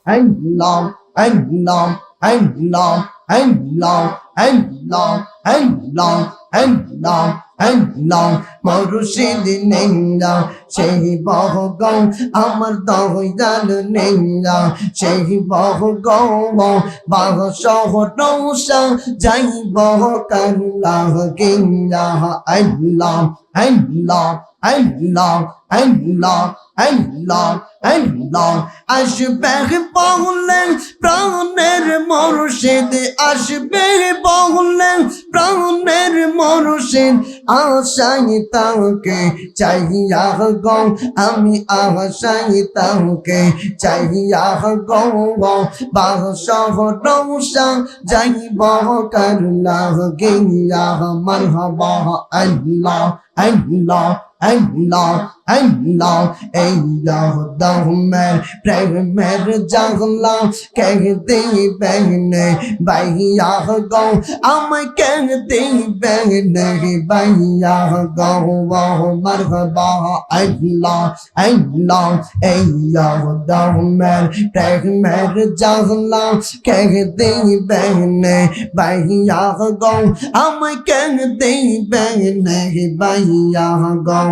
Allah, Allah, Allah, Allah, Allah, Allah, Allah, Allah, মুর্শিদ নেঙ্গা সেই বহগৌ আমার দয়াল নেঙ্গা সেই বহগৌ বাহ শহরৌসা যাইব কাল্লাহ কিঙ্গা আল্লাহ আল্লাহ আল্লাহ আল্লাহ আল্লাহ আল্লাহ আসবে বললেন প্রাণের মুর্শিদ আসবে বললেন প্রাণের মুর্শিদ আশাই তাকে চাইয়া গো আমি আশাই তাকে চাইয়া গো বাহ শহরৌসা যাইব কাল্লাহ কিঙ্গা মারহাবা আল্লাহ আল্লাহ Allah, Allah, Allah, dahmer, prehmer, jangla, kehte behne, baiya go, amay kehte behne, baiya go, marhaba, Allah, Allah, Allah, dahmer, prehmer, jangla, kehte behne, baiya go, amay kehte behne, baiya go.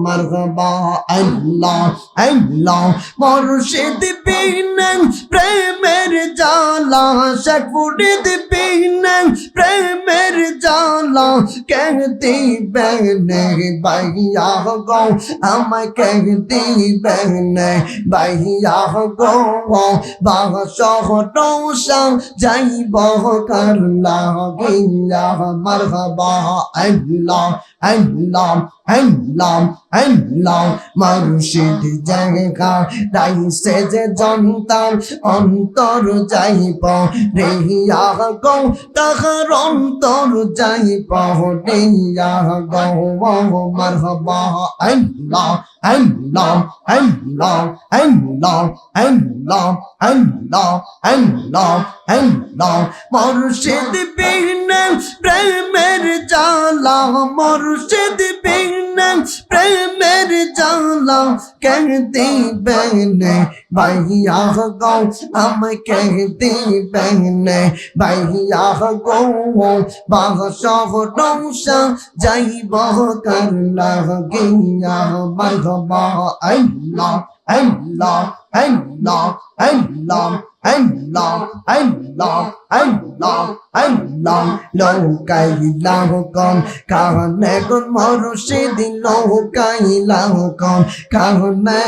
মারহাবা আল্লাহ আল্লাহ মুর্শিদ বিনেন প্রেমের জালা শেখ মুরিদ বিনেন প্রেমের জালা কেহ দিবেনে বাইয়া গো আমায় কেহ দিবেনে বাইয়া গো বাহ শহরৌসা যাইব কাল্লাহ কিঙ্গা মারহাবা আল্লাহ আল্লাহ আল্লাহ আল্লাহ মুর্শিদ জায়গা রাইসে যে জনতার অন্তর যাইব রেহিয়া গো তাহার অন্তর যাইব রেহিয়া গো মারহাবা আল্লাহ আল্লাহ আল্লাহ আল্লাহ আল্লাহ আল্লাহ আল্লাহ আল্লাহ মুর্শিদ বিনে প্রেমের জালা মুর্শিদ বিনে প্রেমের জালা কেহ দিবেনে বাইয়া গো আমায় কেহ দিবেনে বাইয়া গো বাহ শহরৌসা যাইব কাল্লাহ কিঙ্গা মারহাবা আল্লাহ আল্লাহ আল্লাহ আল্লাহ আল্লাহ আল্লাহ আল্লাহ আল্লাহ লৌকাইলাহ কোন কাহনে কোন মুর্শিদ লৌকাইলাহ কোন কাহনে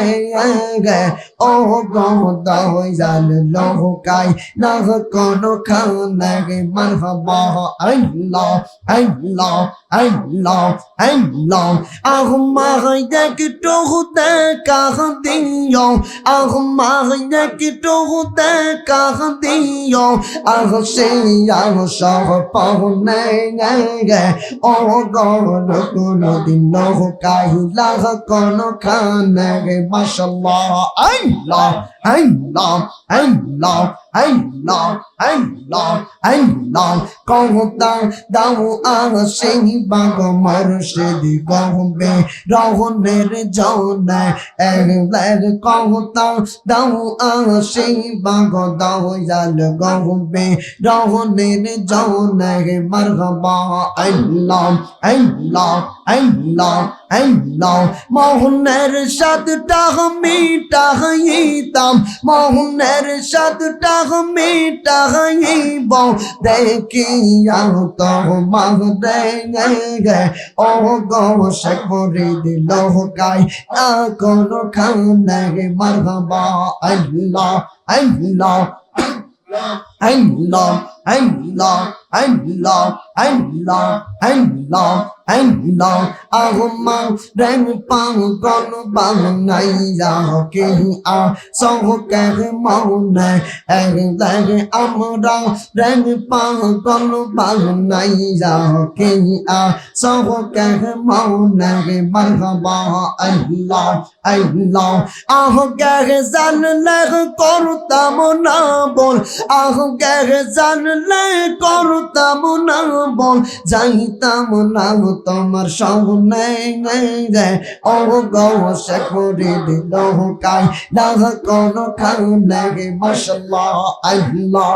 গে ও গো দয়াল লৌকাইলাহ কোন কাহনে গে মারহাবা আল্লাহ আল্লাহ আল্লাহ আল্লাহ আহমায় একটু দেখা দিও আহমায় একটু দেখা দিও আহসে আহসহ পাওনে গে ও গৌর কোনদিন লৌকাইলাহ কোন খানে গে মাশাআল্লাহ আল্লাহ আল্লাহ আল্লাহ আল্লাহ আল্লাহ আল্লাহ কহতা দাও আসে বাগ মুর্শিদ গহবে রহনের জনে একবার কহতা দাও আসে বাগ দয়াল গহবে রহনের জনে মারহাবা আল্লাহ আল্লাহ আল্লাহ আল্লাহ মোহনের সাদটা মিটাইতাম মোহনের সাদটা মিটাইব দেখিয়া তোমার গে ও গো শেখ মুরিদ লৌকাই না কোন খানে মারহাবা আল্লাহ আল্লাহ আল্লাহ আল্লাহ আল্লাহ আল্লাহ আল্লাহ আল্লাহ আহমা রং পাগল বানাইয়া কে আ সহকে মৌনে লাগে আমরা রং পাগল বানাইয়া কে আ সহকে মৌনে মারহাবা আল্লাহ আল্লাহ আহ কে জানলে করতাম না বল আহ কে জানলে করতাম না বল যাইতাম না তোমার সামনে রে ও গো সে করে দিল কাই না কোন খানে মাশাআল্লাহ আল্লাহ